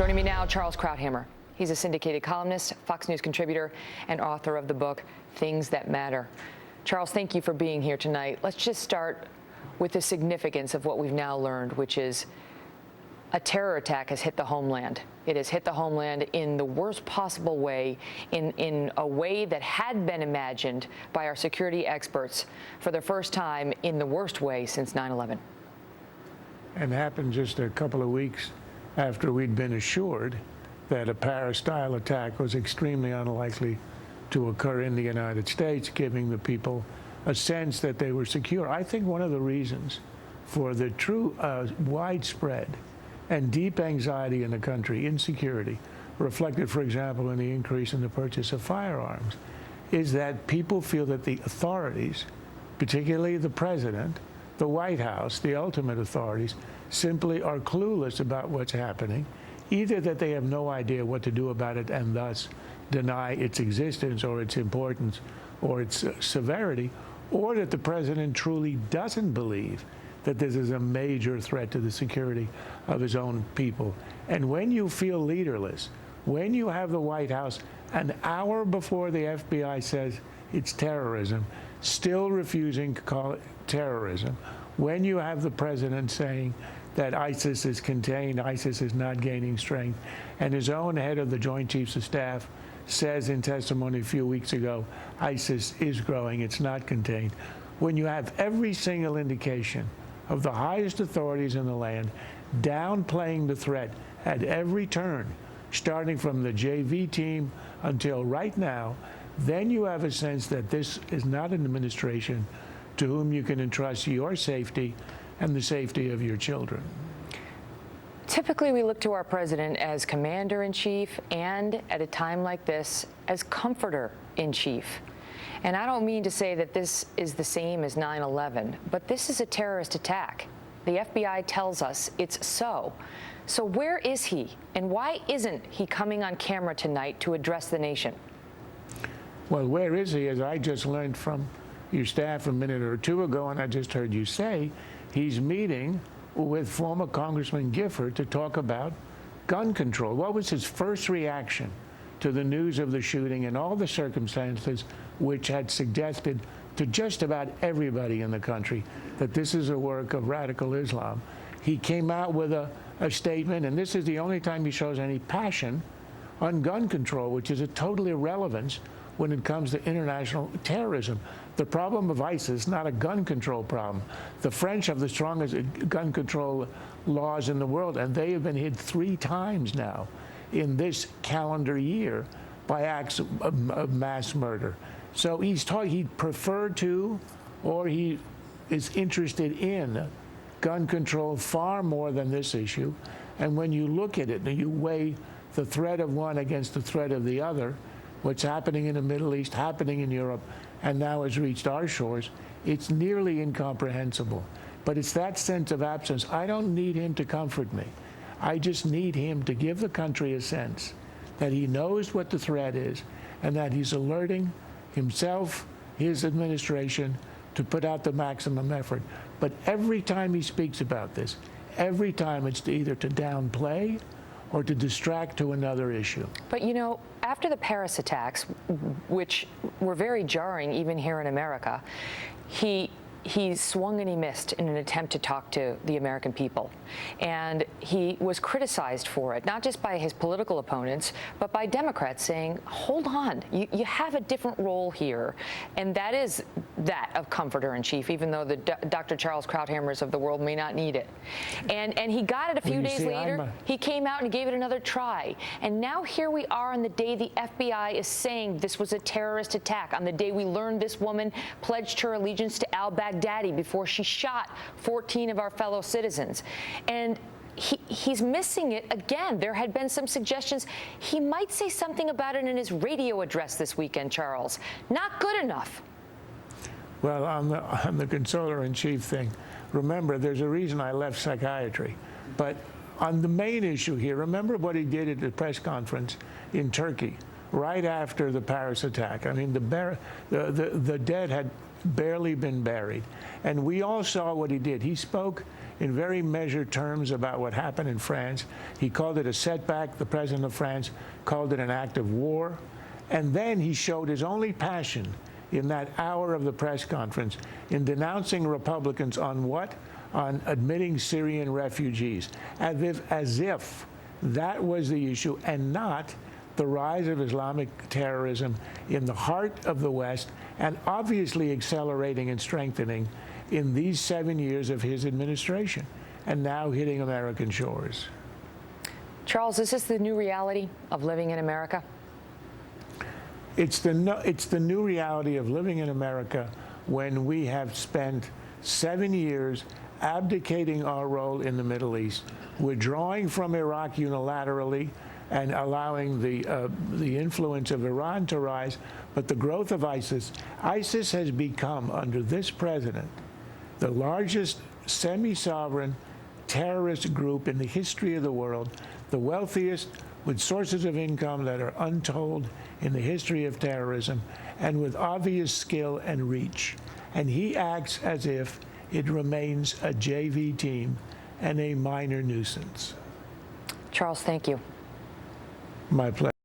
Joining me now, Charles Krauthammer. He's a syndicated columnist, Fox News contributor, and author of the book, Things That Matter. Charles, thank you for being here tonight. Let's just start with the significance of what we've now learned, which is a terror attack has hit the homeland. It has hit the homeland in the worst possible way, in a way that had been imagined by our security experts for the first time in the worst way since 9/11. And happened just a couple of weeks after we'd been assured that a Paris-style attack was extremely unlikely to occur in the United States, giving the people a sense that they were secure. I think one of the reasons for the true widespread and deep anxiety in the country, insecurity, reflected, for example, in the increase in the purchase of firearms, is that people feel that the authorities, particularly the president, the White House, the ultimate authorities, simply are clueless about what's happening, either that they have no idea what to do about it and thus deny its existence or its importance or its severity, or that the president truly doesn't believe that this is a major threat to the security of his own people. And when you feel leaderless, when you have the White House an hour before the FBI says it's terrorism, still refusing to call it terrorism, when you have the president saying that ISIS is contained, ISIS is not gaining strength, and his own head of the Joint Chiefs of Staff says in testimony a few weeks ago, ISIS is growing, it's not contained. When you have every single indication of the highest authorities in the land downplaying the threat at every turn, starting from the JV team until right now, then you have a sense that this is not an administration to whom you can entrust your safety and the safety of your children. Typically, we look to our president as commander-in-chief and, at a time like this, as comforter-in-chief. And I don't mean to say that this is the same as 9/11, but this is a terrorist attack. The FBI tells us it's so. So where is he, and why isn't he coming on camera tonight to address the nation? Well, where is he? As I just learned from your staff a minute or two ago, and I just heard you say, he's meeting with former Congressman Gifford to talk about gun control. What was his first reaction to the news of the shooting and all the circumstances which had suggested to just about everybody in the country that this is a work of radical Islam? He came out with a statement, and this is the only time he shows any passion on gun control, which is a total irrelevance when it comes to international terrorism. The problem of ISIS is not a gun control problem. The French have the strongest gun control laws in the world, and they have been hit 3 times now in this calendar year by acts of mass murder. So he preferred to, or he is interested in gun control far more than this issue. And when you look at it and you weigh the threat of one against the threat of the other, what's happening in the Middle East, happening in Europe, and now has reached our shores, it's nearly incomprehensible. But it's that sense of absence. I don't need him to comfort me. I just need him to give the country a sense that he knows what the threat is and that he's alerting himself, his administration, to put out the maximum effort. But every time he speaks about this, every time it's either to downplay or to distract to another issue. But you know, after the Paris attacks, which were very jarring even here in America, he swung and he missed in an attempt to talk to the American people. And he was criticized for it, not just by his political opponents, but by Democrats saying, hold on, you have a different role here. And that is that of comforter-in-chief, even though the Dr. Charles Krauthammers of the world may not need it. And he got it a few days later. He came out and gave it another try. And now here we are on the day the FBI is saying this was a terrorist attack, on the day we learned this woman pledged her allegiance to al-Baghdadi before she shot 14 of our fellow citizens. And he's missing it again. There had been some suggestions he might say something about it in his radio address this weekend, Charles. Not good enough. Well, on the consoler-in-chief thing, remember, there's a reason I left psychiatry. But on the main issue here, remember what he did at the press conference in Turkey right after the Paris attack. I mean, the dead had barely been buried. And we all saw what he did. He spoke in very measured terms about what happened in France. He called it a setback. The president of France called it an act of war. And then he showed his only passion in that hour of the press conference in denouncing Republicans on what? On admitting Syrian refugees, as if that was the issue and not the rise of Islamic terrorism in the heart of the West, and obviously accelerating and strengthening in these 7 years of his administration, and now hitting American shores. Charles, is this the new reality of living in America? It's the new reality of living in America when we have spent 7 years abdicating our role in the Middle East, withdrawing from Iraq unilaterally and allowing the influence of Iran to rise, but the growth of ISIS. ISIS has become, under this president, the largest semi-sovereign terrorist group in the history of the world, the wealthiest, with sources of income that are untold in the history of terrorism, and with obvious skill and reach. And he acts as if it remains a JV team and a minor nuisance. Charles, thank you. My pleasure.